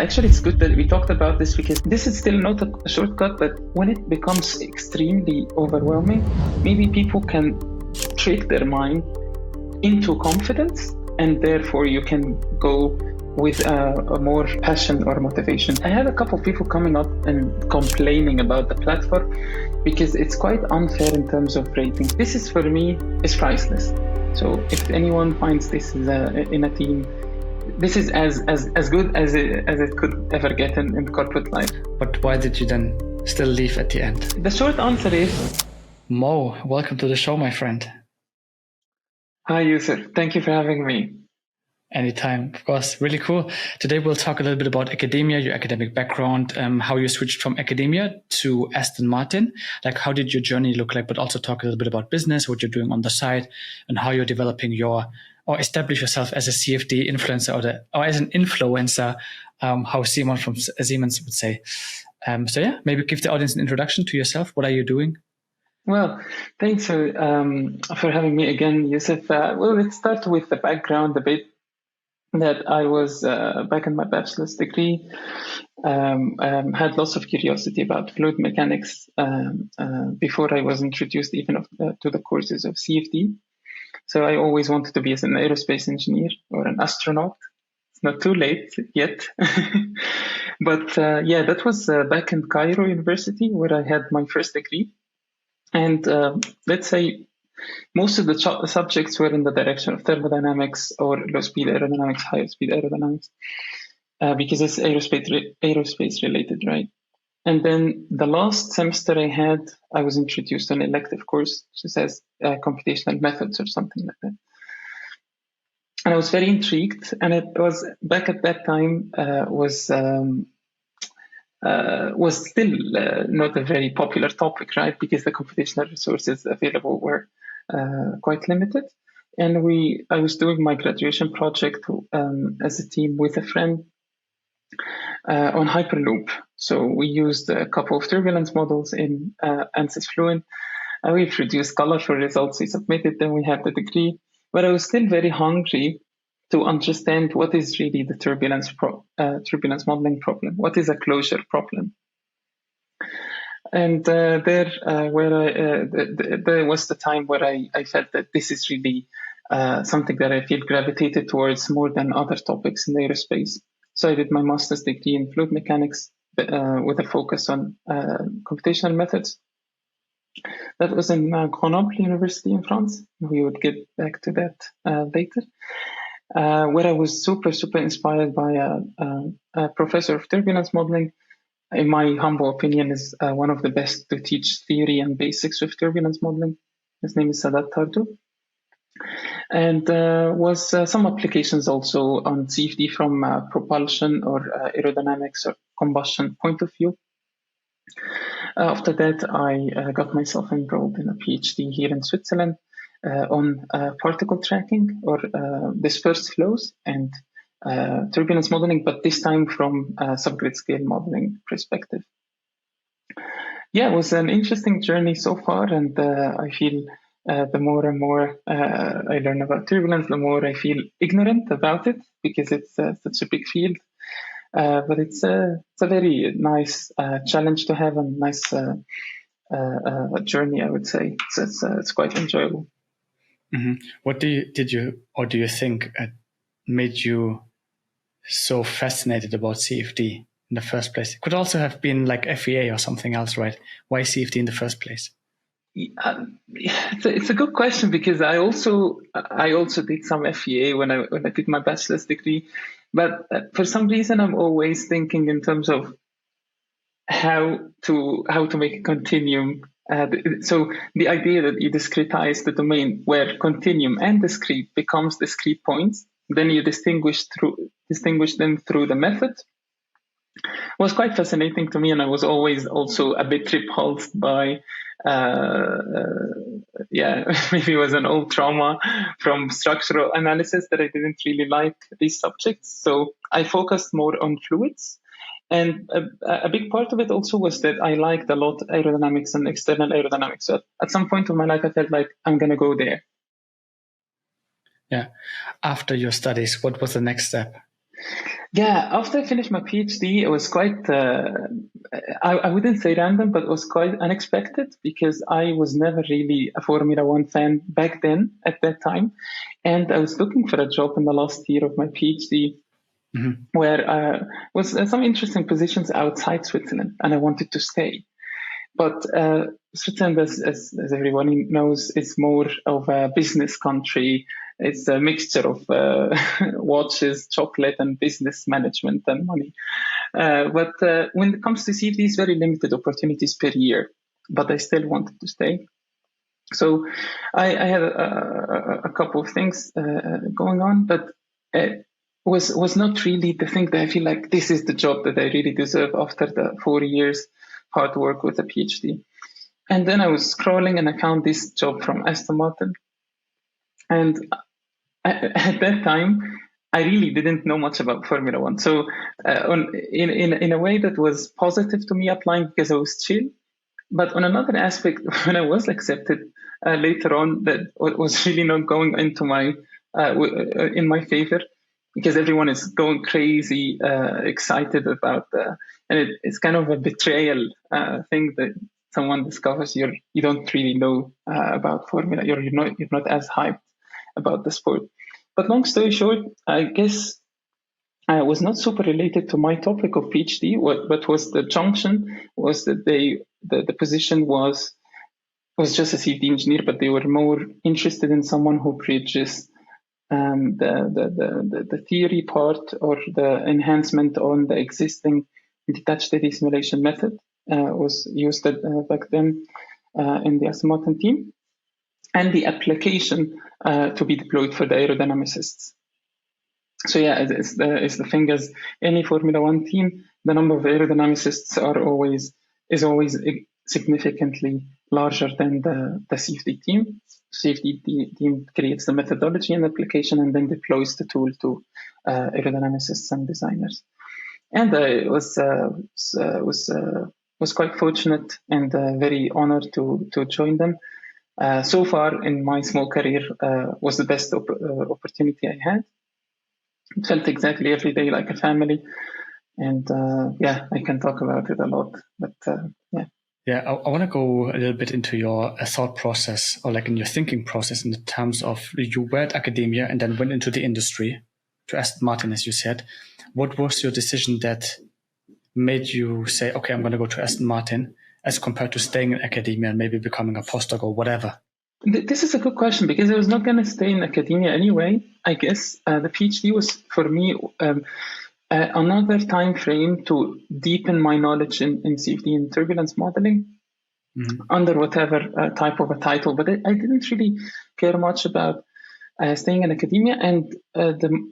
Actually, it's good that we talked about this because this is still not a shortcut, but when it becomes extremely overwhelming, maybe people can trick their mind into confidence, and therefore you can go with a more passion or motivation. I had a couple of people coming up and complaining about the platform because it's quite unfair in terms of rating. This is, for me, is priceless. So if anyone finds this in a team, this is as good as it could ever get in corporate life. But why did you then still leave at the end? The short answer is... Mo, welcome to the show, my friend. Hi, Jousef. Thank you for having me. Anytime, of course. Really cool. Today we'll talk a little bit about academia, your academic background, how you switched from academia to Aston Martin. Like, how did your journey look like? But also talk a little bit about business, what you're doing on the side, and how you're developing or establish yourself as a CFD influencer or as an influencer, how Simon from Siemens would say. So yeah, maybe give the audience an introduction to yourself. What are you doing? Well, thanks for having me again, Jousef. Well, let's start with the background a bit. That I was back in my bachelor's degree, had lots of curiosity about fluid mechanics before I was introduced even to the courses of CFD. So I always wanted to be as an aerospace engineer or an astronaut. It's not too late yet. But yeah, that was back in Cairo University where I had my first degree. And let's say most of the subjects were in the direction of thermodynamics or low-speed aerodynamics, high-speed aerodynamics, because it's aerospace related, right? And then the last semester I was introduced to an elective course, which says computational methods or something like that. And I was very intrigued, and it was back at that time was still not a very popular topic, right? Because the computational resources available were quite limited. And I was doing my graduation project as a team with a friend on Hyperloop. So we used a couple of turbulence models in ANSYS Fluent. We produced colorful results. We submitted them. We had the degree. But I was still very hungry to understand what is really the turbulence modeling problem. What is a closure problem? And there was the time where I felt that this is really something that I feel gravitated towards more than other topics in aerospace. So I did my master's degree in fluid mechanics with a focus on computational methods. That was in Grenoble University in France. We would get back to that later. Where I was super, super inspired by a professor of turbulence modeling. In my humble opinion, is one of the best to teach theory and basics of turbulence modeling. His name is Sadat Tardu. And was some applications also on CFD from propulsion or aerodynamics or combustion point of view. After that, I got myself enrolled in a PhD here in Switzerland on particle tracking or dispersed flows and turbulence modeling, but this time from a subgrid scale modeling perspective. Yeah, it was an interesting journey so far, and I feel the more and more I learn about turbulence, the more I feel ignorant about it because it's such a big field. But it's a very nice challenge to have and nice journey, I would say. So it's quite enjoyable. Mm-hmm. What do you think made you so fascinated about CFD in the first place? It could also have been like FEA or something else, right? Why CFD in the first place? It's a good question because I also did some FEA when I did my bachelor's degree, but for some reason I'm always thinking in terms of how to make a continuum. So the idea that you discretize the domain where continuum and discrete becomes discrete points, then you distinguish them through the method, was quite fascinating to me, and I was always also a bit repulsed by maybe it was an old trauma from structural analysis that I didn't really like these subjects. So I focused more on fluids. And a big part of it also was that I liked a lot aerodynamics and external aerodynamics. So at some point in my life, I felt like I'm going to go there. Yeah. After your studies, what was the next step? Yeah, after I finished my PhD, it was quite, I wouldn't say random, but it was quite unexpected because I was never really a Formula One fan back then at that time. And I was looking for a job in the last year of my PhD where was some interesting positions outside Switzerland, and I wanted to stay. But Switzerland, as everyone knows, is more of a business country. It's a mixture of watches, chocolate, and business management and money. But when it comes to CFDs, very limited opportunities per year. But I still wanted to stay. So I had a couple of things going on, but it was not really the thing that I feel like this is the job that I really deserve after the 4 years hard work with a PhD. And then I was scrolling and I found this job from Aston Martin. And at that time, I really didn't know much about Formula One. So in a way that was positive to me applying because I was chill. But on another aspect, when I was accepted later on, that was really not going into my in my favor because everyone is going crazy, excited about and it's kind of a betrayal thing that someone discovers you don't really know about Formula. You're not as hyped about the sport. But long story short, I guess I was not super related to my topic of PhD. What was the junction was that the position was just a CFD engineer, but they were more interested in someone who bridges the theory part or the enhancement on the existing detached steady simulation method was used back then in the Aston Martin team, and the application to be deployed for the aerodynamicists. So yeah, it's the thing as any Formula One team, the number of aerodynamicists is always significantly larger than the CFD team. CFD team creates the methodology and application and then deploys the tool to aerodynamicists and designers. And I was quite fortunate and very honored to join them. So far in my small career, was the best opportunity I had. It felt exactly every day like a family, and yeah, I can talk about it a lot. But yeah. Yeah, I want to go a little bit into your thought process, or like in your thinking process, in the terms of you were at academia and then went into the industry to Aston Martin, as you said. What was your decision that made you say, okay, I'm going to go to Aston Martin, as compared to staying in academia and maybe becoming a postdoc or whatever? This is a good question because I was not going to stay in academia anyway. I guess the PhD was for me another time frame to deepen my knowledge in CFD and turbulence modeling under whatever type of a title. But I didn't really care much about staying in academia. And the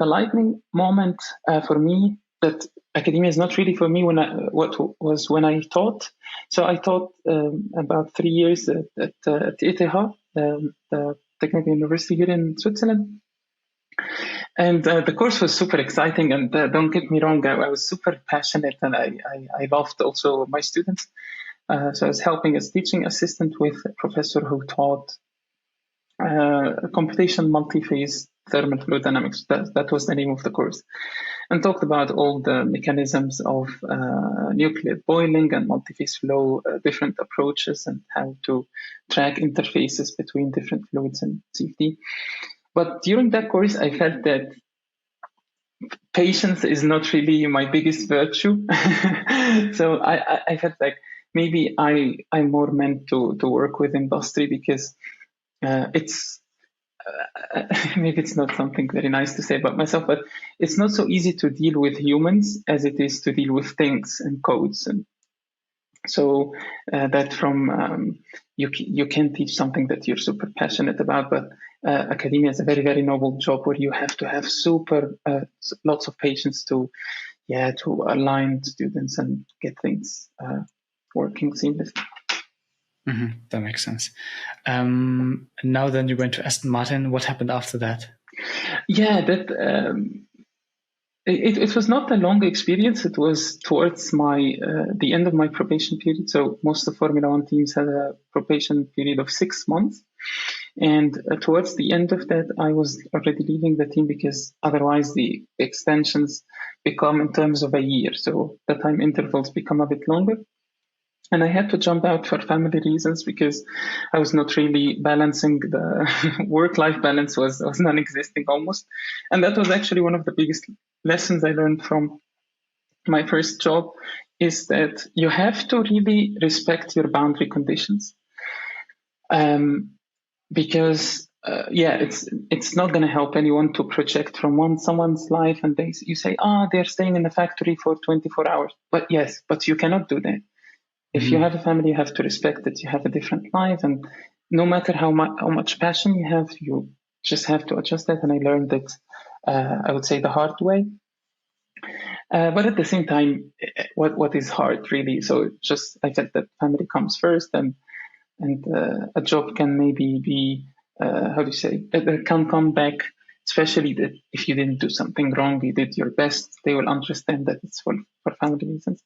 lightning moment for me that academia is not really for me when I taught. So I taught about 3 years at ETH, the Technical University here in Switzerland. And the course was super exciting. And don't get me wrong, I was super passionate and I loved also my students. So I was helping as teaching assistant with a professor who taught computation multi-phase thermal fluid dynamics. That was the name of the course. And talked about all the mechanisms of nuclear boiling and multi-phase flow, different approaches, and how to track interfaces between different fluids and CFD. But during that course, I felt that patience is not really my biggest virtue. So I felt like maybe I'm more meant to work with industry because it's maybe it's not something very nice to say about myself, but it's not so easy to deal with humans as it is to deal with things and codes. And so that from you can teach something that you're super passionate about, but academia is a very, very noble job where you have to have super lots of patience to align students and get things working seamlessly. That makes sense. Now then you went to Aston Martin. What happened after that? Yeah, that it was not a long experience. It was towards the end of my probation period. So most of Formula One teams had a probation period of 6 months. And towards the end of that, I was already leaving the team because otherwise the extensions become in terms of a year. So the time intervals become a bit longer. And I had to jump out for family reasons because I was not really balancing the work-life balance was non-existing almost. And that was actually one of the biggest lessons I learned from my first job, is that you have to really respect your boundary conditions. Because it's not going to help anyone to project from someone's life and you say, they're staying in the factory for 24 hours. But you cannot do that. If you have a family, you have to respect that you have a different life, and no matter how much passion you have, you just have to adjust that. And I learned that, I would say, the hard way. But at the same time, what is hard really? So I felt that family comes first, and a job can maybe be, it can come back, especially that if you didn't do something wrong, you did your best, they will understand that it's for family reasons.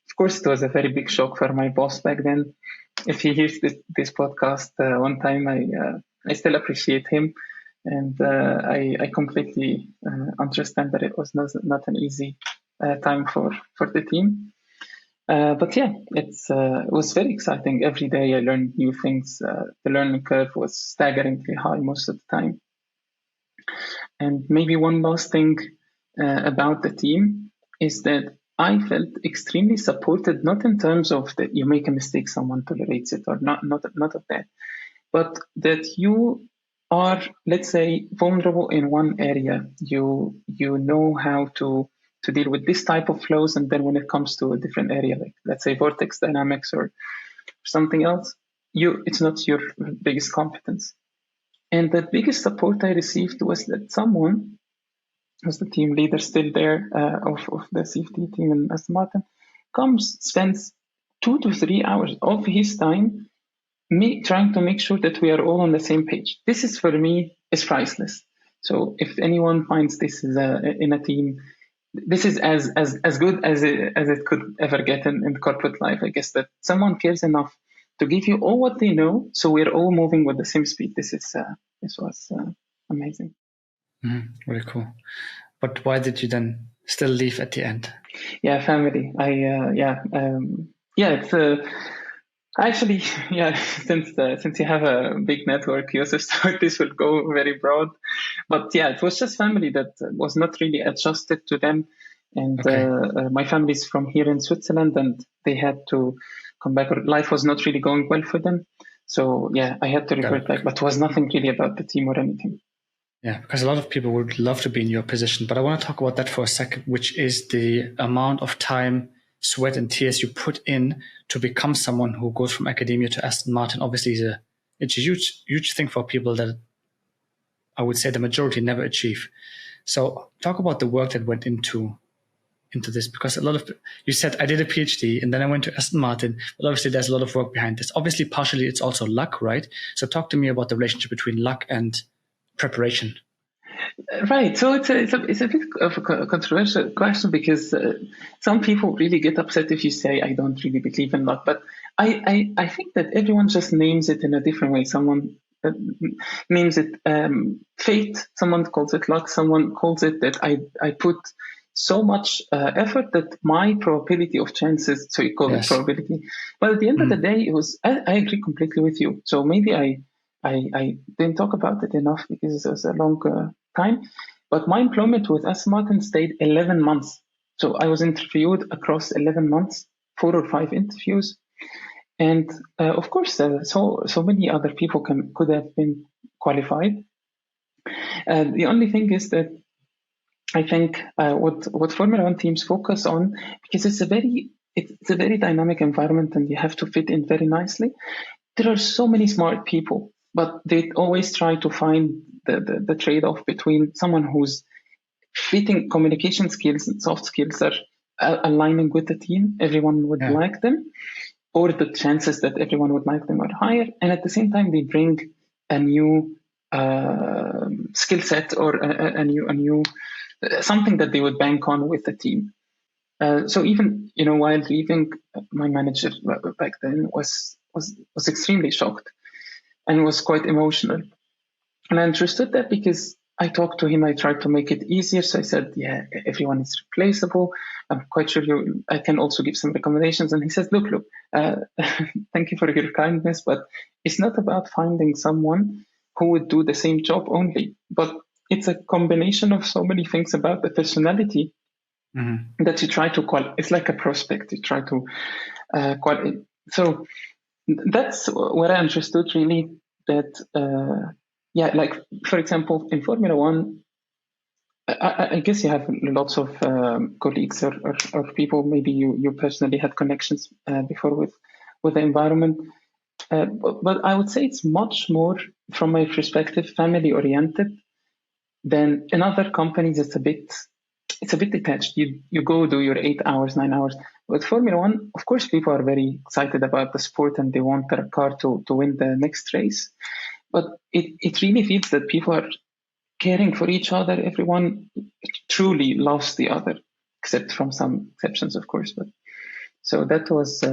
Of course, it was a very big shock for my boss back then. If he hears this podcast one time, I still appreciate him, and I completely understand that it was not an easy time for the team. But yeah, it was very exciting. Every day I learned new things. The learning curve was staggeringly high most of the time. And maybe one last thing about the team is that I felt extremely supported, not in terms of that you make a mistake, someone tolerates it, or not of that, but that you are, let's say, vulnerable in one area. You know how to deal with this type of flows, and then when it comes to a different area, like let's say vortex dynamics or something else, it's not your biggest competence. And the biggest support I received was that someone who's the team leader still there of the CFD team in Aston Martin spends 2 to 3 hours of his time trying to make sure that we are all on the same page. This is, for me, is priceless. So if anyone finds this in a team, this is as good as it could ever get in corporate life. I guess that someone cares enough to give you all what they know, so we're all moving with the same speed. This was amazing. Really cool. But why did you then still leave at the end? Yeah, family. It's actually, since you have a big network, Jousef, so this will go very broad. But yeah, it was just family that was not really adjusted to them. And my family is from here in Switzerland, and they had to come back. Life was not really going well for them. So yeah, I had to revert back, but it was nothing really about the team or anything. Yeah, because a lot of people would love to be in your position, but I want to talk about that for a second, which is the amount of time, sweat, and tears you put in to become someone who goes from academia to Aston Martin. Obviously, it's a huge thing for people that I would say the majority never achieve. So talk about the work that went into this, because you said I did a PhD and then I went to Aston Martin, but obviously there's a lot of work behind this. Obviously, partially it's also luck, right? So talk to me about the relationship between luck and preparation. Right. So it's a bit of a controversial question, because some people really get upset if you say I don't really believe in luck. But I think that everyone just names it in a different way. Someone names it fate. Someone calls it luck. Someone calls it that I put so much effort that my probability of chances. So you call it probability. But at the end of the day, it was. I agree completely with you. So maybe I didn't talk about it enough because it was a long time. But my employment with Aston Martin stayed 11 months. So I was interviewed across 11 months, 4 or 5 interviews. And of course, so many other people could have been qualified. The only thing is that I think what Formula One teams focus on, because it's a very dynamic environment and you have to fit in very nicely. There are so many smart people, but they always try to find the trade-off between someone who's fitting communication skills and soft skills are aligning with the team. Everyone would like them, or the chances that everyone would like them are higher. And at the same time, they bring a new skill set or a new something that they would bank on with the team. So even while leaving, my manager back then was extremely shocked and was quite emotional. And I understood that because I talked to him, I tried to make it easier. So I said, yeah, everyone is replaceable. I'm quite sure I can also give some recommendations. And he says, look, thank you for your kindness, but it's not about finding someone who would do the same job only, but it's a combination of so many things about the personality that you try to call. It's like a prospect. You try to call it. So that's where I understood really that, like, for example, in Formula One, I guess you have lots of colleagues or people, maybe you personally had connections before with the environment. But I would say it's much more, from my perspective, family oriented than in other companies. It's a bit detached. You go do your 8 hours, 9 hours. With Formula One, of course, people are very excited about the sport and they want their car to win the next race. But it really feels that people are caring for each other. Everyone truly loves the other, except from some exceptions, of course. But so that was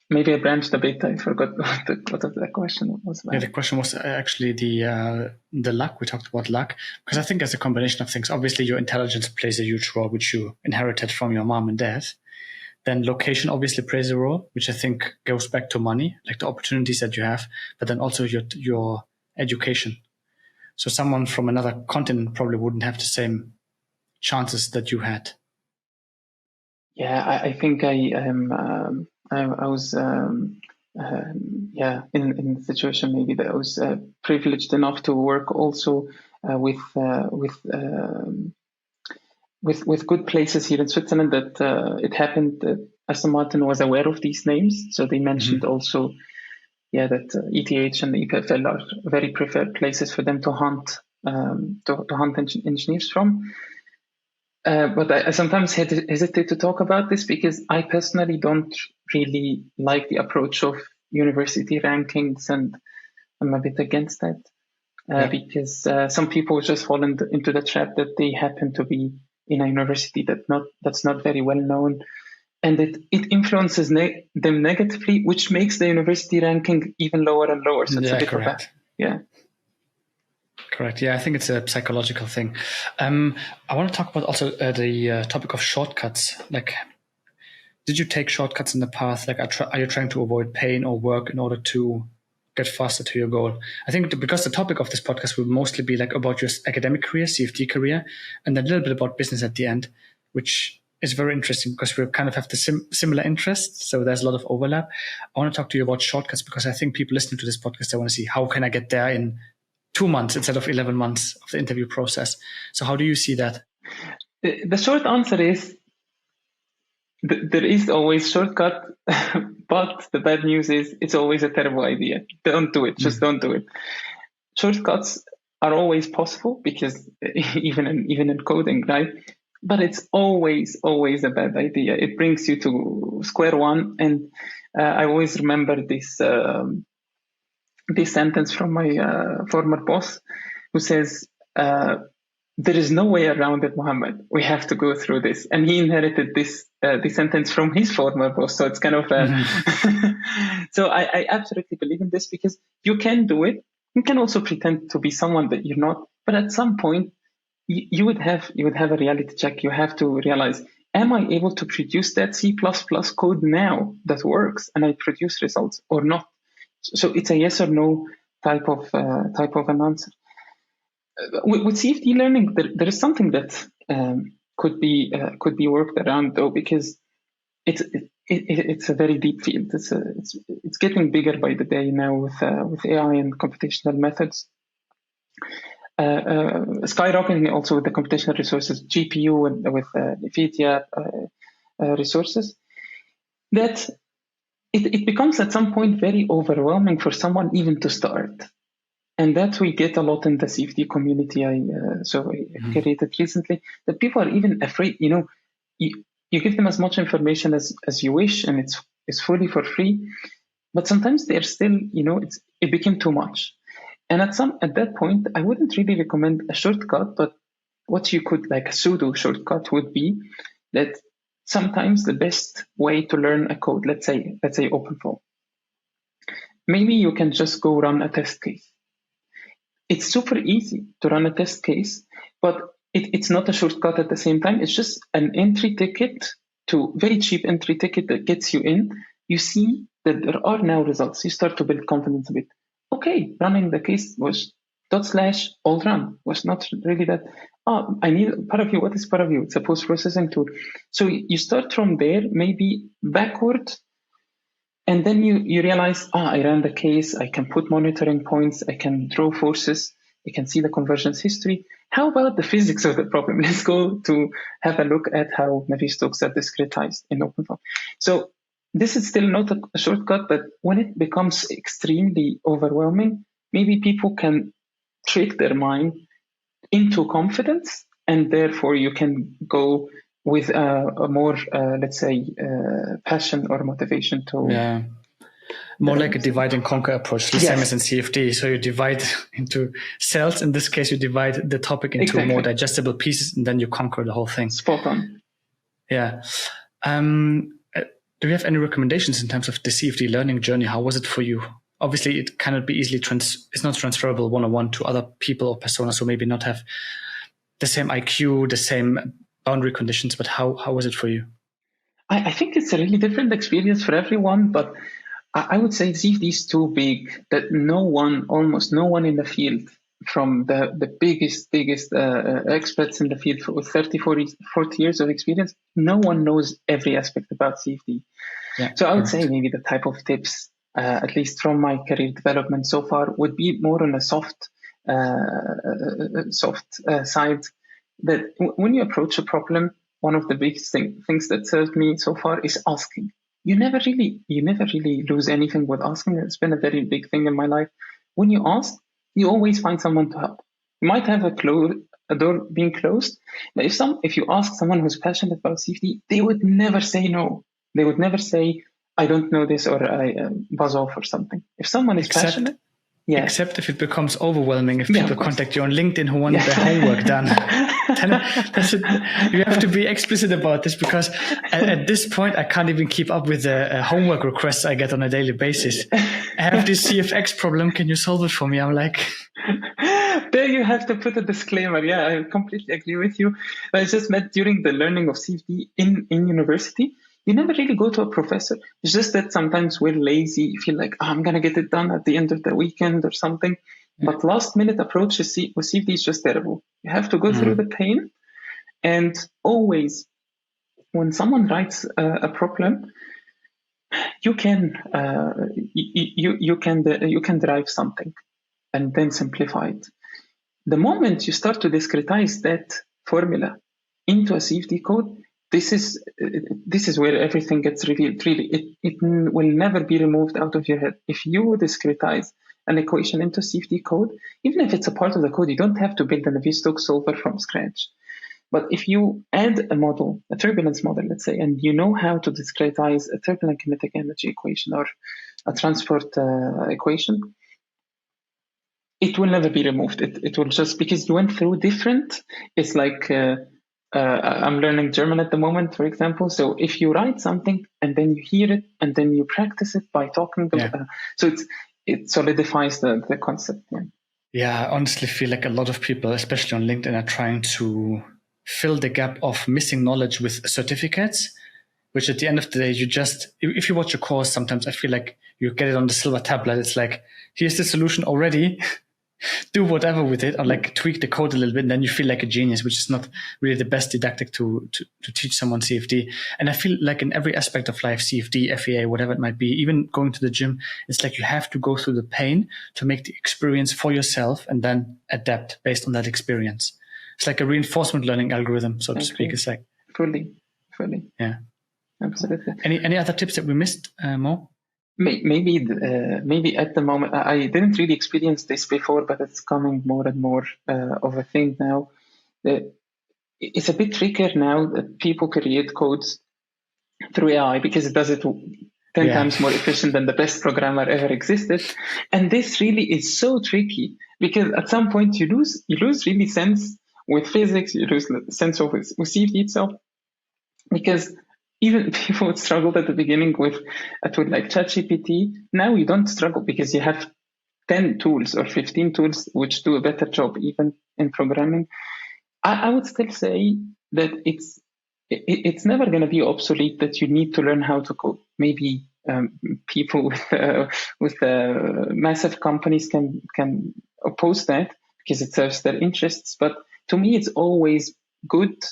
maybe I branched a bit. I forgot what the question was about. Yeah, the question was actually the luck. We talked about luck because I think there's a combination of things. Obviously, your intelligence plays a huge role, which you inherited from your mom and dad. Then location obviously plays a role, which I think goes back to money, like the opportunities that you have, but then also your education. So someone from another continent probably wouldn't have the same chances that you had. Yeah, I think I was in the situation maybe that I was privileged enough to work also with good places here in Switzerland. That it happened that Aston Martin was aware of these names, so they mentioned also, that ETH and EPFL are very preferred places for them to hunt engineers from. But I sometimes hesitate to talk about this because I personally don't really like the approach of university rankings, and I'm a bit against that because some people just fall into the trap that they happen to be in a university that's not very well known, and it influences them negatively, which makes the university ranking even lower and lower. So it's a bit correct. of that. Correct. Yeah, I think it's a psychological thing. I want to talk about also the topic of shortcuts. Like, did you take shortcuts in the past? Like, are you trying to avoid pain or work in order to get faster to your goal? I think because the topic of this podcast will mostly be like about your academic career, CFD career, and a little bit about business at the end, which is very interesting because we kind of have the similar interests. So there's a lot of overlap. I want to talk to you about shortcuts because I think people listening to this podcast, they want to see how can I get there in 2 months instead of 11 months of the interview process. So how do you see that? The short answer is there is always shortcut, but the bad news is it's always a terrible idea. Don't do it. Just don't do it. Shortcuts are always possible because even in coding, right? But it's always a bad idea. It brings you to square one. And I always remember this sentence from my former boss, who says, there is no way around it, Mohammed. We have to go through this. And he inherited this sentence from his former boss. So it's kind of so I absolutely believe in this because you can do it. You can also pretend to be someone that you're not. But at some point, you would have a reality check. You have to realize, am I able to produce that C++ code now that works and I produce results or not? So it's a yes or no type of an answer. With CFD learning, there is something that could be worked around though, because it's a very deep field. It's getting bigger by the day now with AI and computational methods. Skyrocketing also with the computational resources, GPU and with NVIDIA resources, that it becomes at some point very overwhelming for someone even to start. And that we get a lot in the CFD community I created recently, that people are even afraid, you give them as much information as you wish, and it's fully for free. But sometimes they're still, it became too much. And at that point, I wouldn't really recommend a shortcut, but what you could, like a pseudo shortcut, would be that sometimes the best way to learn a code, let's say OpenFlow, maybe you can just go run a test case. it's super easy to run a test case, but it's not a shortcut at the same time. It's just an entry ticket, to very cheap entry ticket that gets you in. You see that there are now results. You start to build confidence a bit. Okay, running the case was / all run was not really that. I need ParaView. What is ParaView? It's a post-processing tool. So you start from there, maybe backward, and then you realize, I ran the case, I can put monitoring points, I can draw forces, I can see the convergence history. How about the physics of the problem? Let's go to have a look at how Navier-Stokes are discretized in OpenFOAM. So this is still not a shortcut, but when it becomes extremely overwhelming, maybe people can trick their mind into confidence, and therefore you can go with a more, let's say, passion or motivation to... More like a divide and conquer approach, the same as in CFD. So you divide into cells. In this case, you divide the topic into more digestible pieces, and then you conquer the whole thing. Spot on. Yeah. Do you have any recommendations in terms of the CFD learning journey? How was it for you? Obviously, it cannot be easily it's not transferable one-on-one to other people or personas who maybe not have the same IQ, the same boundary conditions. But how was it for you? I think it's a really different experience for everyone, but I would say CFD is too big that almost no one in the field, from the biggest experts in the field with 30, 40 years of experience, no one knows every aspect about CFD. Yeah, so I would say maybe the type of tips, at least from my career development so far, would be more on a soft side. That when you approach a problem, one of the biggest things that served me so far is asking. You never really lose anything with asking. It's been a very big thing in my life. When you ask, you always find someone to help. You might have a door being closed, but if you ask someone who's passionate about CFD, they would never say no. They would never say, I don't know this, or I buzz off or something. If someone is passionate, except if it becomes overwhelming, if people contact you on LinkedIn who want their homework done. You have to be explicit about this, because at this point I can't even keep up with the homework requests I get on a daily basis. I have this CFX problem, can you solve it for me? I'm like... There you have to put a disclaimer. Yeah, I completely agree with you. I just met during the learning of CFD in university. You never really go to a professor. It's just that sometimes we're lazy. You feel like, I'm going to get it done at the end of the weekend or something. Yeah. But last minute approach with CFD is just terrible. You have to go through the pain. And always, when someone writes a problem, you can derive something and then simplify it. The moment you start to discretize that formula into a CFD code, this is where everything gets revealed. Really, it will never be removed out of your head. If you discretize an equation into CFD code, even if it's a part of the code, you don't have to build a Navier-Stokes solver from scratch. But if you add a model, a turbulence model, let's say, and you know how to discretize a turbulent kinetic energy equation or a transport equation, it will never be removed. It will just, because you went through different, it's like... I'm learning German at the moment, for example. So if you write something and then you hear it and then you practice it by talking, so it solidifies the concept. Yeah, I honestly feel like a lot of people, especially on LinkedIn, are trying to fill the gap of missing knowledge with certificates, which at the end of the day, if you watch a course, sometimes I feel like you get it on the silver tablet. It's like, here's the solution already. Do whatever with it, or like tweak the code a little bit, and then you feel like a genius, which is not really the best didactic to teach someone CFD. And I feel like in every aspect of life, CFD, FEA, whatever it might be, even going to the gym, it's like you have to go through the pain to make the experience for yourself and then adapt based on that experience. It's like a reinforcement learning algorithm, so to speak. It's like fully. Yeah, absolutely. Any other tips that we missed, Mo? Maybe at the moment, I didn't really experience this before, but it's coming more and more of a thing now. It's a bit trickier now that people create codes through AI, because it does it 10 times more efficient than the best programmer ever existed. And this really is so tricky, because at some point you lose really sense with physics, you lose sense of with CFD itself, because even people struggled at the beginning with a tool like ChatGPT. Now you don't struggle, because you have 10 tools or 15 tools which do a better job even in programming, I would still say that it's never going to be obsolete, that you need to learn how to code. Maybe people with massive companies can oppose that because it serves their interests. But to me, it's always good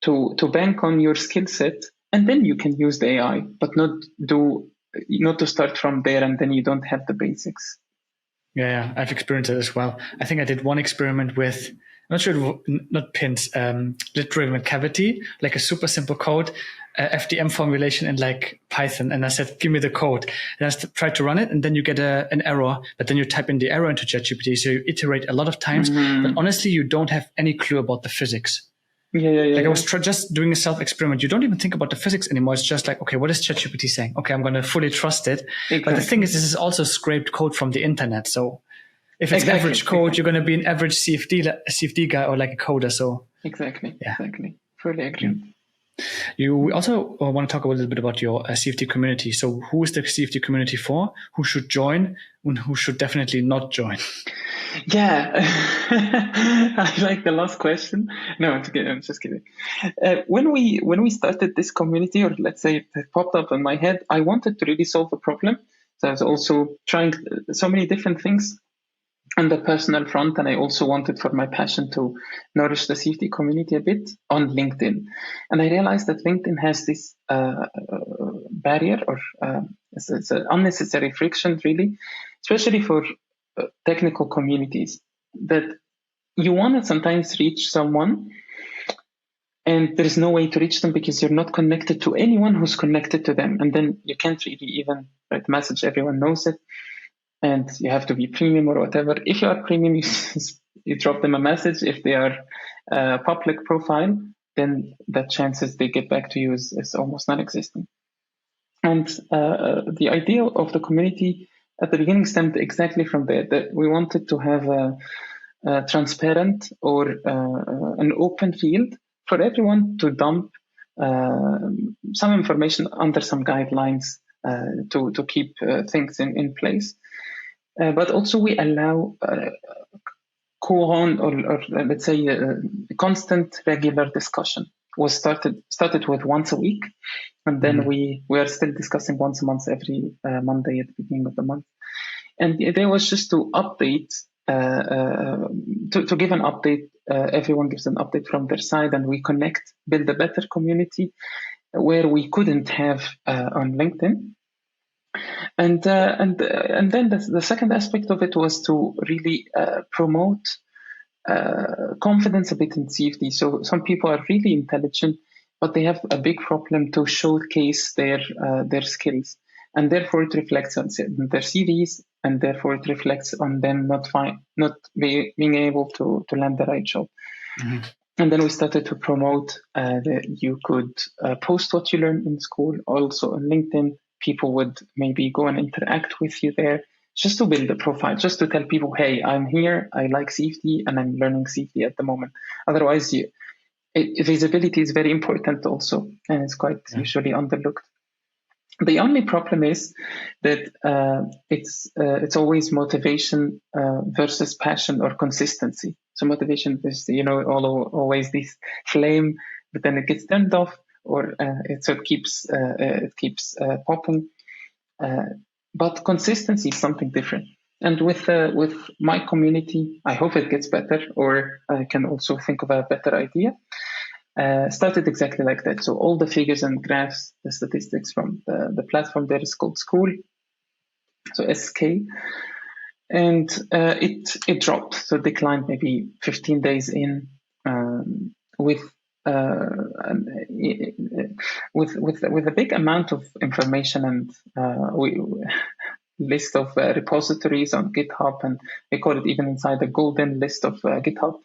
to bank on your skill set, and then you can use the AI, but not to start from there and then you don't have the basics. Yeah, I've experienced it as well. I think I did one experiment with, I'm not sure, not pins, lid-driven cavity, like a super simple code, FDM formulation in like Python. And I said, give me the code. And I tried to run it, and then you get an error, but then you type in the error into ChatGPT. So you iterate a lot of times, but honestly, you don't have any clue about the physics. I was just doing a self-experiment. You don't even think about the physics anymore. It's just like, okay, what is ChatGPT saying? Okay, I'm going to fully trust it. Exactly. But the thing is, this is also scraped code from the internet. So if it's average code, you're going to be an average CFD guy or like a coder. So exactly. Fully agree. You also want to talk a little bit about your CFD community. So who is the CFD community for? Who should join and who should definitely not join? Yeah, I like the last question. No, I'm just kidding. When we started this community, or let's say it popped up in my head, I wanted to really solve a problem. So I was also trying so many different things on the personal front, and I also wanted for my passion to nourish the CFD community a bit on LinkedIn. And I realized that LinkedIn has this barrier, or it's an unnecessary friction, really, especially for technical communities, that you want to sometimes reach someone and there is no way to reach them because you're not connected to anyone who's connected to them, and then you can't really even write a message. Everyone knows it, and you have to be premium or whatever. If you are premium, you drop them a message. If they are public profile, then the chances they get back to you is almost non-existent. And the idea of the community at the beginning stemmed exactly from there, that we wanted to have a transparent or an open field for everyone to dump some information under some guidelines to keep things in place. But also we allow courant or let's say constant regular discussion. Was started with once a week, and then we are still discussing once a month, every Monday at the beginning of the month. And there was just to update, to give an update. Everyone gives an update from their side, and we connect, build a better community where we couldn't have on LinkedIn. And then the second aspect of it was to really promote confidence a bit in CFD. So some people are really intelligent, but they have a big problem to showcase their skills, and therefore it reflects on their CVs, and therefore it reflects on them not being able to land the right job. Mm-hmm. And then we started to promote that you could post what you learned in school, also on LinkedIn. People would maybe go and interact with you there, just to build a profile, just to tell people, hey, I'm here, I like CFD, and I'm learning CFD at the moment. Otherwise, visibility is very important also, and it's quite usually underlooked. The only problem is that it's always motivation versus passion or consistency. So motivation is, always this flame, but then it gets turned off, or it keeps popping. But consistency is something different. And with my community, I hope it gets better, or I can also think of a better idea. Started exactly like that. So all the figures and graphs, the statistics from the platform there is called School, so SK, and it dropped. So declined maybe 15 days in with a big amount of information, and list of repositories on GitHub, and we call it even inside the golden list of GitHub.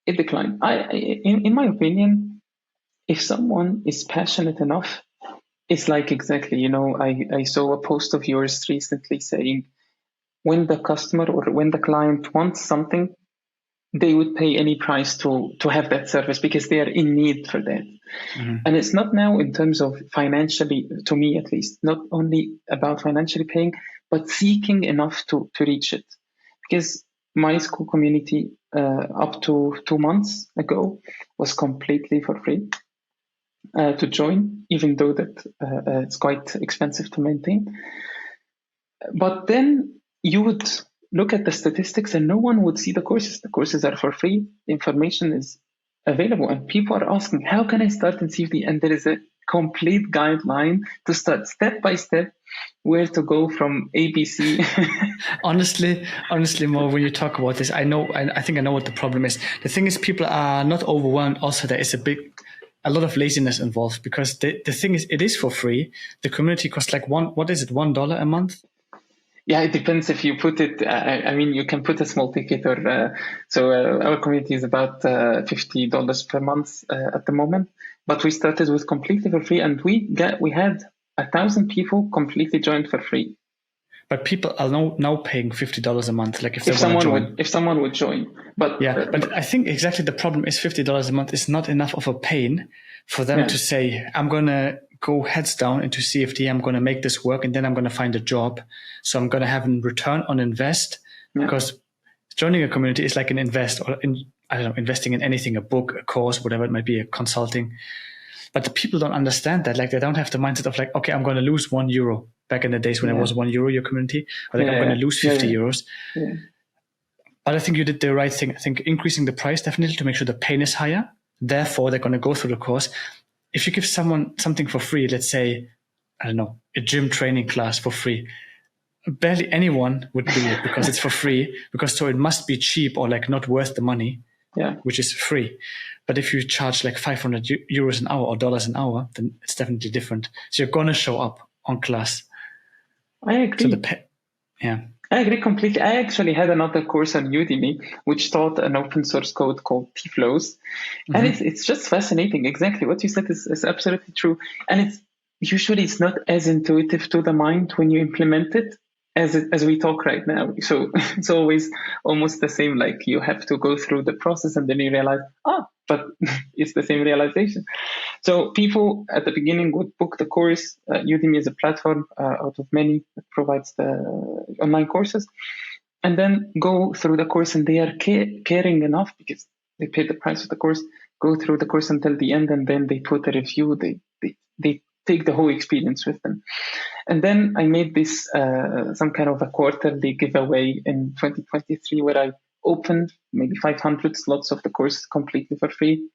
It declined. In my opinion, if someone is passionate enough, it's like exactly, I saw a post of yours recently saying, when the customer or when the client wants something, they would pay any price to have that service because they are in need for that. Mm-hmm. And it's not now in terms of financially, to me at least, not only about financially paying, but seeking enough to reach it. Because my school community up to 2 months ago was completely for free to join, even though that it's quite expensive to maintain. But then you would look at the statistics and no one would see the courses. The courses are for free. The information is available. And people are asking, how can I start in CFD? And there is a complete guideline to start step by step where to go from ABC. honestly, Mo, when you talk about this, I think I know what the problem is. The thing is, people are not overwhelmed. Also, there is a lot of laziness involved because the thing is, it is for free. The community costs like $1 a month? Yeah, it depends if you put it. I mean, you can put a small ticket, or our community is about $50 per month at the moment. But we started with completely for free, and we had 1,000 people completely joined for free. But people are now paying $50 a month. Like if someone would join. But yeah, but I think exactly the problem is $50 a month is not enough of a pain for them to say, I'm gonna go heads down into CFD, I'm going to make this work, and then I'm going to find a job. So I'm going to have a return on invest, because joining a community is like an invest, or investing in anything, a book, a course, whatever it might be, a consulting. But the people don't understand that. Like, they don't have the mindset of like, okay, I'm going to lose €1 back in the days when it was €1 your community, or like I'm going to lose 50 euros. Yeah. But I think you did the right thing. I think increasing the price definitely to make sure the pain is higher. Therefore, they're going to go through the course. If you give someone something for free, let's say, I don't know, a gym training class for free, barely anyone would do it because it's for free, because so it must be cheap or like not worth the money, which is free. But if you charge like €500 an hour or dollars an hour, then it's definitely different. So you're going to show up on class. I agree. So I agree completely. I actually had another course on Udemy which taught an open source code called T-Flows. And it's just fascinating. Exactly what you said is absolutely true. And it's usually not as intuitive to the mind when you implement it as we talk right now. So it's always almost the same, like you have to go through the process and then you realize, but it's the same realization. So people at the beginning would book the course. Udemy is a platform out of many that provides the online courses, and then go through the course, and they are caring enough because they paid the price of the course, go through the course until the end, and then they put a review. They take the whole experience with them. And then I made this some kind of a quarterly giveaway in 2023 where I opened maybe 500 slots of the course completely for free.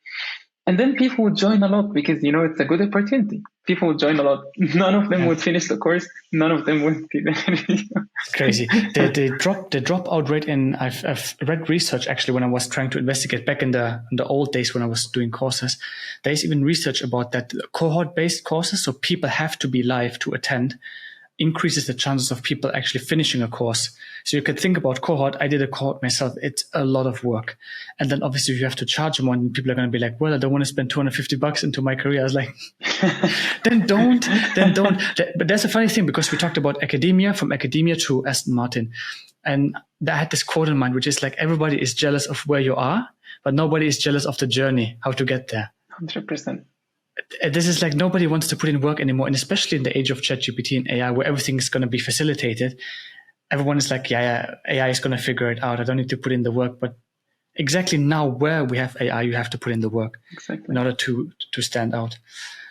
And then people would join a lot because, it's a good opportunity. People would join a lot. None of them would finish the course. None of them would be there. It's crazy. The dropout rate I've read research actually when I was trying to investigate back in the old days when I was doing courses. There's even research about that cohort-based courses, so people have to be live to attend, increases the chances of people actually finishing a course. So you could think about cohort. I did a cohort myself. It's a lot of work. And then obviously you have to charge them one. People are going to be like, well, I don't want to spend $250 into my career. I was like, then don't. But that's a funny thing, because we talked about academia, from academia to Aston Martin. And I had this quote in mind, which is like, everybody is jealous of where you are, but nobody is jealous of the journey, how to get there. 100%. This is like, nobody wants to put in work anymore. And especially in the age of ChatGPT and AI, where everything is going to be facilitated, everyone is like, AI is going to figure it out. I don't need to put in the work. But exactly now where we have AI, you have to put in the work in order to stand out.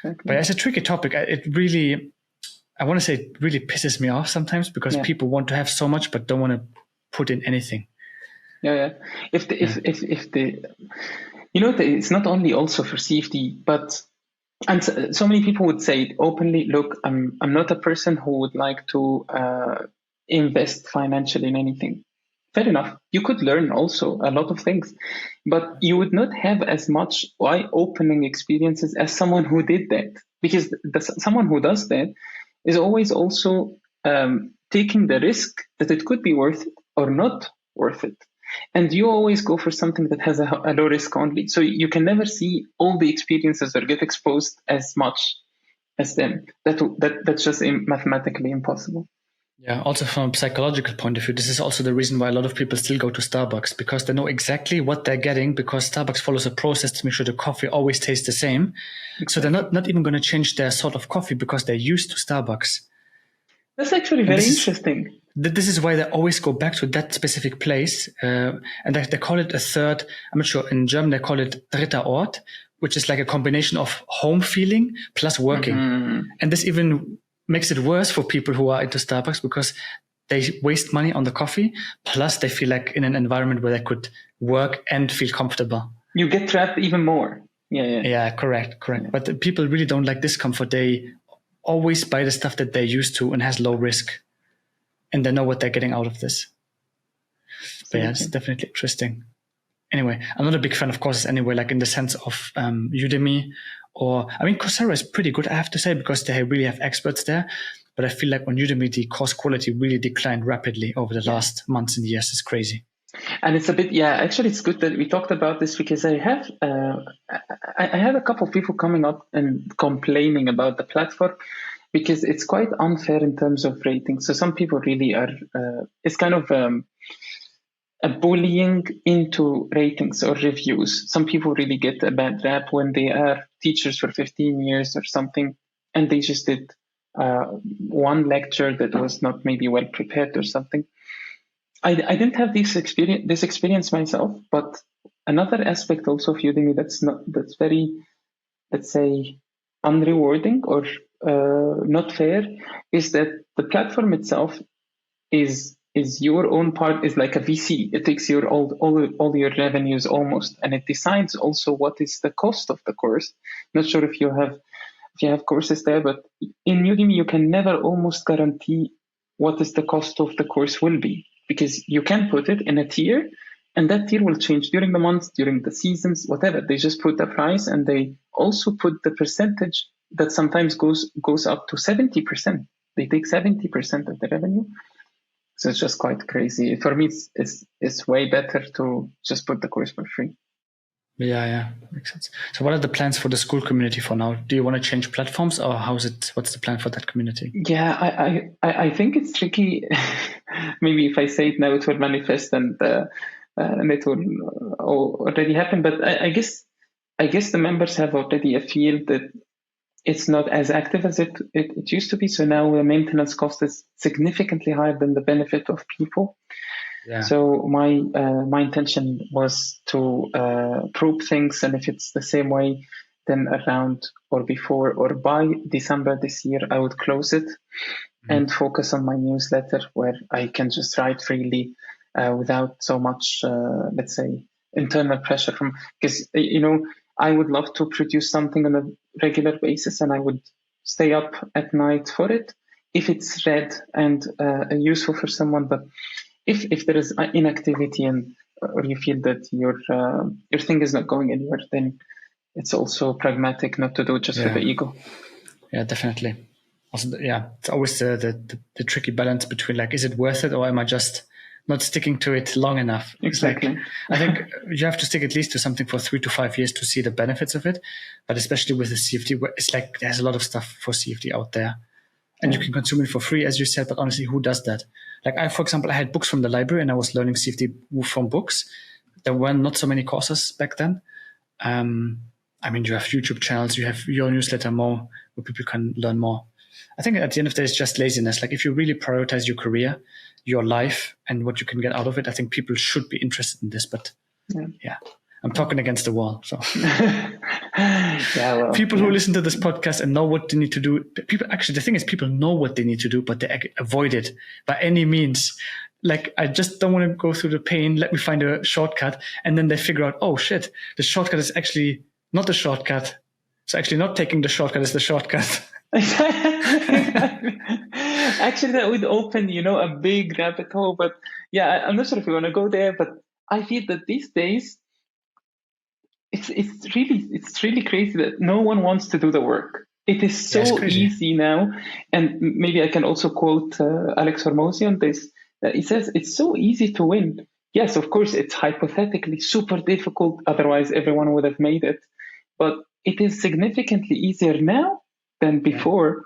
Exactly. But it's a tricky topic. I want to say it really pisses me off sometimes, because people want to have so much, but don't want to put in anything. Yeah. It's not only also for CFD, but and so many people would say openly, look, I'm not a person who would like to invest financially in anything. Fair enough. You could learn also a lot of things, but you would not have as much eye-opening experiences as someone who did that, because someone who does that is always also taking the risk that it could be worth it or not worth it. And you always go for something that has a low risk only. So you can never see all the experiences or get exposed as much as them. That's just mathematically impossible. Yeah, also from a psychological point of view, this is also the reason why a lot of people still go to Starbucks, because they know exactly what they're getting, because Starbucks follows a process to make sure the coffee always tastes the same. Exactly. So they're not even going to change their sort of coffee because they're used to Starbucks. That's actually very interesting. This is why they always go back to that specific place. And they call it a third, I'm not sure, in German they call it dritter Ort, which is like a combination of home feeling plus working. Mm-hmm. And this even makes it worse for people who are into Starbucks, because they waste money on the coffee, plus they feel like in an environment where they could work and feel comfortable. You get trapped even more. Yeah, correct. Yeah. But people really don't like discomfort. They always buy the stuff that they're used to and has low risk, and they know what they're getting out of this. But yeah, it's definitely interesting. Anyway, I'm not a big fan of courses anyway, like in the sense of Udemy, or I mean, Coursera is pretty good, I have to say, because they really have experts there. But I feel like on Udemy, the course quality really declined rapidly over the last months and years. It's crazy. And it's a bit, actually, it's good that we talked about this, because I have a couple of people coming up and complaining about the platform, because it's quite unfair in terms of rating. So some people really are, it's kind of a bullying into ratings or reviews. Some people really get a bad rap when they are teachers for 15 years or something, and they just did one lecture that was not maybe well prepared or something. I didn't have this experience myself, but another aspect also of Udemy that's very, let's say, unrewarding or not fair, is that the platform itself is your own part, is like a VC. It takes your all your revenues almost, and it decides also what is the cost of the course. Not sure if you have courses there, but in Udemy you can never almost guarantee what is the cost of the course will be, because you can put it in a tier, and that tier will change during the months, during the seasons, whatever. They just put the price, and they also put the percentage that sometimes goes up to 70%. They take 70% of the revenue. So it's just quite crazy. For me, it's way better to just put the course for free. Yeah, makes sense. So what are the plans for the school community for now? Do you want to change platforms, or what's the plan for that community? Yeah, I think it's tricky. Maybe if I say it now, it will manifest and it will already happen. But I guess the members have already a feel that it's not as active as it used to be. So now the maintenance cost is significantly higher than the benefit of people. Yeah. So my intention was to probe things, and if it's the same way, then around or before or by December this year, I would close it and focus on my newsletter, where I can just write freely without so much, let's say, internal pressure from, because I would love to produce something on a regular basis, and I would stay up at night for it if it's read and useful for someone. But if there is inactivity or you feel that your thing is not going anywhere, then it's also pragmatic not to do it just for the ego. Yeah, definitely. Also, it's always the tricky balance between, like, is it worth it, or am I just not sticking to it long enough? Exactly. Like, I think you have to stick at least to something for 3 to 5 years to see the benefits of it. But especially with the CFD, it's like there's a lot of stuff for CFD out there, and you can consume it for free, as you said. But honestly, who does that? Like for example, I had books from the library, and I was learning CFD from books. There were not so many courses back then. I mean, you have YouTube channels, you have your newsletter more, where people can learn more. I think at the end of the day, it's just laziness. Like, if you really prioritize your career, your life, and what you can get out of it, I think people should be interested in this. But I'm talking against the wall. So people who listen to this podcast and know what they need to do, the thing is, people know what they need to do, but they avoid it by any means. Like, I just don't want to go through the pain. Let me find a shortcut. And then they figure out, oh shit, the shortcut is actually not the shortcut. So actually not taking the shortcut is the shortcut. Actually, that would open, a big rabbit hole. But I'm not sure if we want to go there. But I feel that these days, it's really crazy that no one wants to do the work. It is so easy now. And maybe I can also quote Alex Hormozy on this. He says it's so easy to win. Yes, of course, it's hypothetically super difficult. Otherwise, everyone would have made it. But it is significantly easier now than before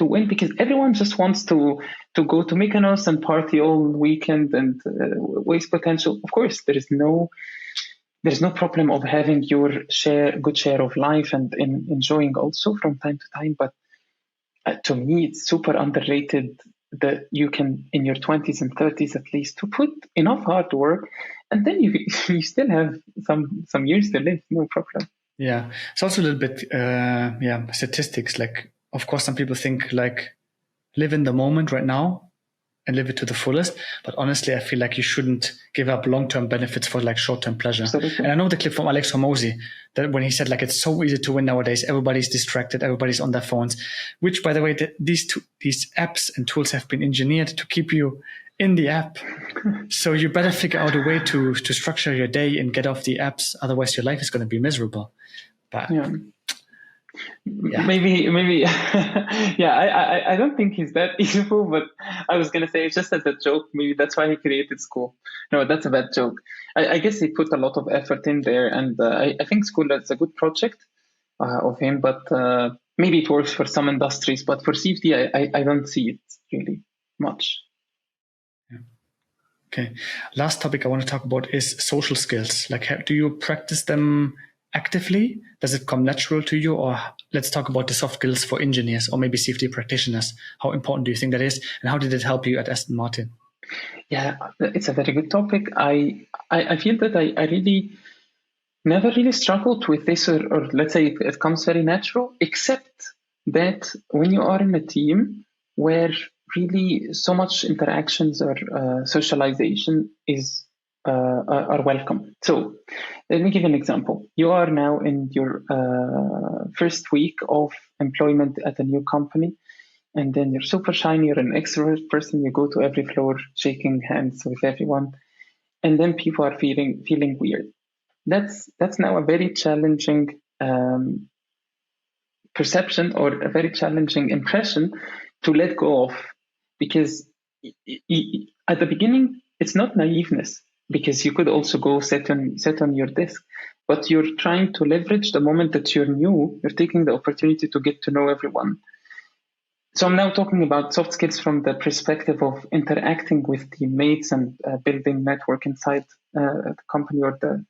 win, because everyone just wants to go to Mykonos and party all weekend and waste potential. Of course, there's no problem of having your good share of life and enjoying also from time to time. But to me, it's super underrated that you can, in your 20s and 30s at least, to put enough hard work, and then you still have some years to live, no problem. Yeah, it's also a little bit statistics. Like, of course, some people think like live in the moment right now and live it to the fullest. But honestly, I feel like you shouldn't give up long-term benefits for like short-term pleasure. Absolutely. And I know the clip from Alex Hormozy that when he said like it's so easy to win nowadays, everybody's distracted, everybody's on their phones. Which, by the way, these apps and tools have been engineered to keep you in the app. So you better figure out a way to structure your day and get off the apps. Otherwise, your life is going to be miserable. But yeah. Maybe I don't think he's that evil, but I was gonna say, just as a joke, maybe that's why he created school. No, that's a bad joke. I guess he put a lot of effort in there, and I think school is a good project of him, but maybe it works for some industries, but for CFD I don't see it really much. Okay, last topic I want to talk about is social skills. Like, do you practice them actively? Does it come natural to you? Or let's talk about the soft skills for engineers or maybe CFD practitioners. How important do you think that is? And how did it help you at Aston Martin? Yeah, it's a very good topic. I feel that I really never really struggled with this, or let's say it comes very natural, except that when you are in a team where really so much interactions or socialization are welcome. So let me give an example. You are now in your first week of employment at a new company, and then you're super shiny, you're an extrovert person, you go to every floor shaking hands with everyone, and then people are feeling weird. That's now a very challenging perception, or a very challenging impression to let go of, because at the beginning it's not naiveness, because you could also go sit on your desk, but you're trying to leverage the moment that you're new. You're taking the opportunity to get to know everyone. So I'm now talking about soft skills from the perspective of interacting with teammates and building network inside the company or the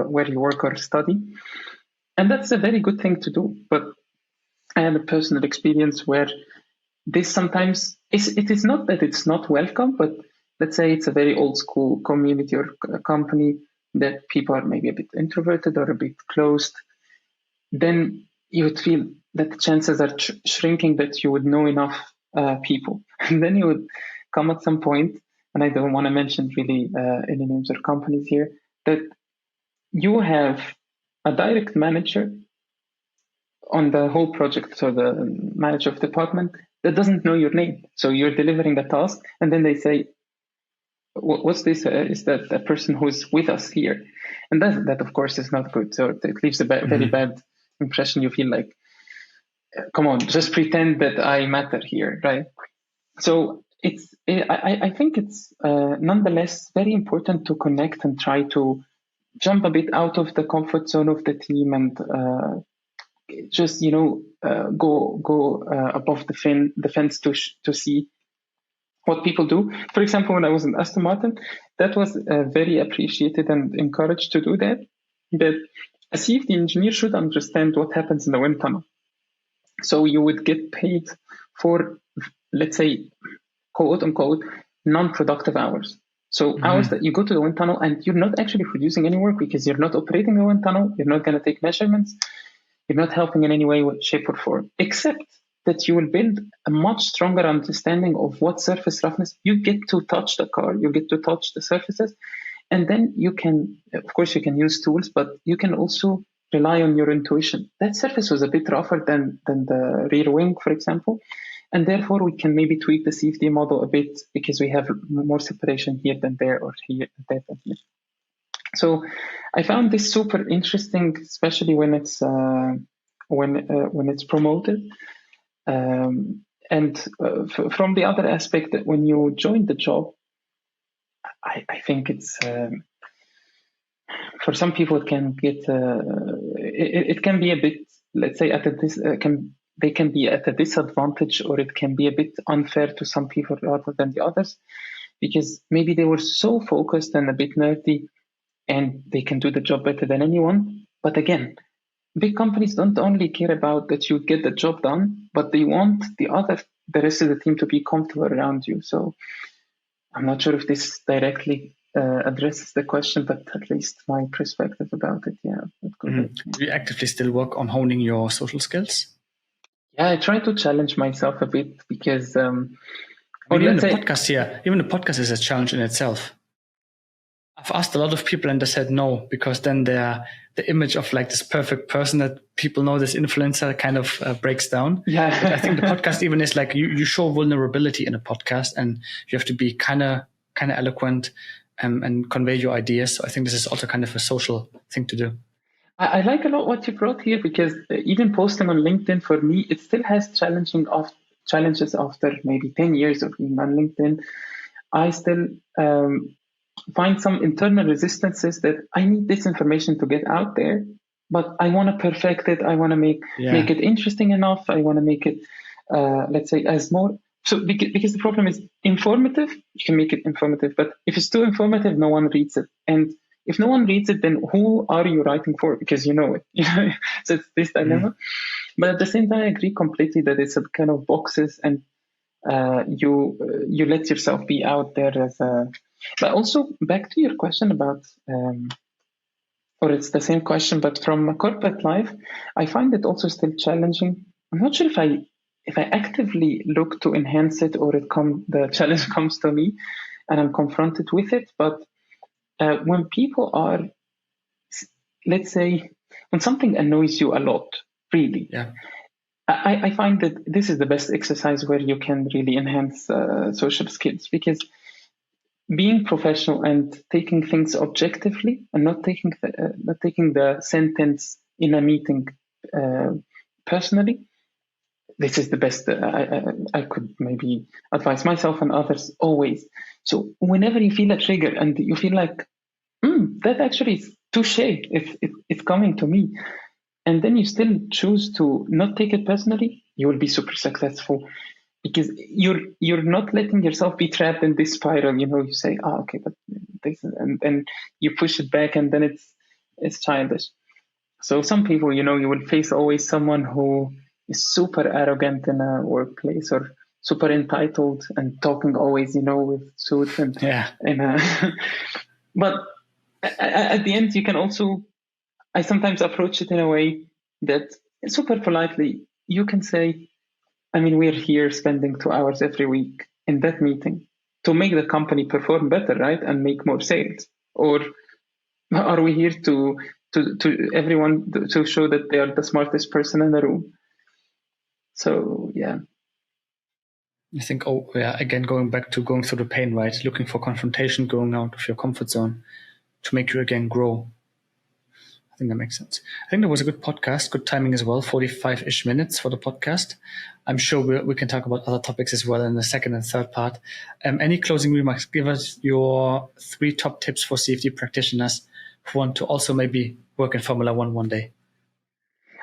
where you work or study. And that's a very good thing to do. But I have a personal experience where this sometimes it is not that it's not welcome, but let's say it's a very old school community or company that people are maybe a bit introverted or a bit closed. Then you would feel that the chances are shrinking that you would know enough people. And then you would come at some point, and I don't want to mention really any names or companies here, that you have a direct manager on the whole project, so the manager of the department, that doesn't know your name. So you're delivering a task, and then they say, what's this? Is that the person who's with us here? And that of course is not good. So it leaves a very bad impression. You feel like, come on, just pretend that I matter here, right? So I think it's nonetheless very important to connect and try to jump a bit out of the comfort zone of the team and just go above the fence to see what people do. For example, when I was in Aston Martin, that was very appreciated and encouraged to do that. That a CFD engineer should understand what happens in the wind tunnel. So you would get paid for, let's say, quote unquote, non-productive hours. So hours that you go to the wind tunnel and you're not actually producing any work, because you're not operating the wind tunnel, you're not going to take measurements, you're not helping in any way, shape, or form, except that you will build a much stronger understanding of what surface roughness. You get to touch the car, you get to touch the surfaces, and then you can, of course, you can use tools, but you can also rely on your intuition. That surface was a bit rougher than the rear wing, for example, and therefore we can maybe tweak the CFD model a bit because we have more separation here than there, or here than there. So I found this super interesting, especially when it's promoted. And from the other aspect, that when you join the job, I think it's for some people it can get it can be a bit, let's say, can they can be at a disadvantage, or it can be a bit unfair to some people rather than the others, because maybe they were so focused and a bit nerdy and they can do the job better than anyone. But again, big companies don't only care about that you get the job done, but they want the rest of the team to be comfortable around you. So I'm not sure if this directly addresses the question, but at least my perspective about it, yeah. Do you actively still work on honing your social skills? Yeah, I try to challenge myself a bit because even the podcast is a challenge in itself. I've asked a lot of people and they said no, because then the image of like this perfect person that people know, this influencer, kind of breaks down. Yeah. But I think the podcast even is like you show vulnerability in a podcast, and you have to be kind of eloquent and convey your ideas. So I think this is also kind of a social thing to do. I like a lot what you brought here, because even posting on LinkedIn, for me, it still has challenges after maybe 10 years of being on LinkedIn. I still find some internal resistances that I need this information to get out there, but I want to perfect it. I want to make it interesting enough. I want to make it, let's say, as more. So because the problem is informative, you can make it informative, but if it's too informative, no one reads it. And if no one reads it, then who are you writing for? Because you know it. So it's this dilemma. But at the same time, I agree completely that it's a kind of boxes, and you let yourself be out there as a. But also back to your question about, or it's the same question, but from a corporate life, I find it also still challenging. I'm not sure if I actively look to enhance it, or the challenge comes to me and I'm confronted with it. But when people are, let's say, when something annoys you a lot, really, I find that this is the best exercise where you can really enhance social skills, because being professional and taking things objectively and not taking the sentence in a meeting personally, this is the best. I could maybe advise myself and others always. So whenever you feel a trigger and you feel like, that actually is touche, it's coming to me, and then you still choose to not take it personally, you will be super successful, because you're not letting yourself be trapped in this spiral. You say, okay, but this, and you push it back, and then it's childish. So some people, you will face always someone who is super arrogant in a workplace, or super entitled and talking always, with suits and but at the end, you can also, I sometimes approach it in a way that super politely you can say, we're here spending 2 hours every week in that meeting to make the company perform better, right? And make more sales. Or are we here to everyone to show that they are the smartest person in the room? So, yeah. I think, again, going through the pain, right? Looking for confrontation, going out of your comfort zone to make you again grow. I think that makes sense. I think that was a good podcast, good timing as well, 45-ish minutes for the podcast. I'm sure we can talk about other topics as well in the second and third part. Any closing remarks? Give us your 3 top tips for CFD practitioners who want to also maybe work in Formula One day.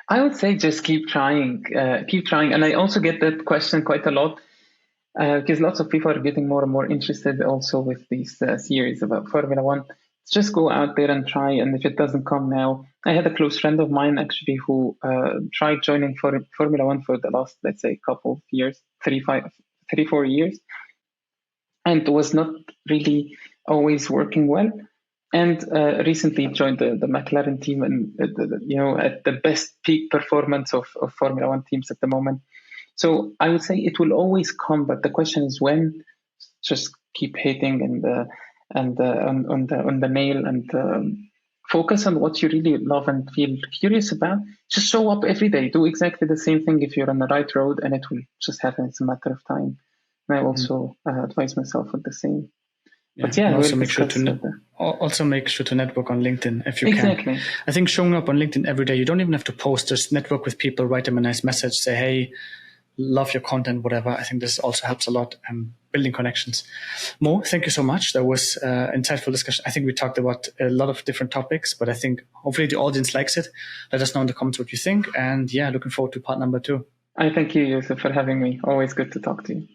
I would say just keep trying. And I also get that question quite a lot, because lots of people are getting more and more interested also with these series about Formula One. Just go out there and try, and if it doesn't come now, I had a close friend of mine actually who tried joining for Formula One for the last, let's say, couple of years, 4 years, and was not really always working well. And recently joined the McLaren team, and at the best peak performance of Formula One teams at the moment. So I would say it will always come, but the question is when. Just keep hitting and on the nail, and focus on what you really love and feel curious about. Just show up every day. Do exactly the same thing if you're on the right road, and it will just happen. It's a matter of time. And I also advise myself with the same. Yeah, but yeah, also make sure to network on LinkedIn if you can. I think showing up on LinkedIn every day, you don't even have to post. Just network with people, write them a nice message, say, hey, love your content, whatever. I think this also helps a lot building connections. Mo, thank you so much. That was insightful discussion. I think we talked about a lot of different topics, but I think hopefully the audience likes it. Let us know in the comments what you think. And yeah, looking forward to part number 2. I thank you, Jousef, for having me. Always good to talk to you.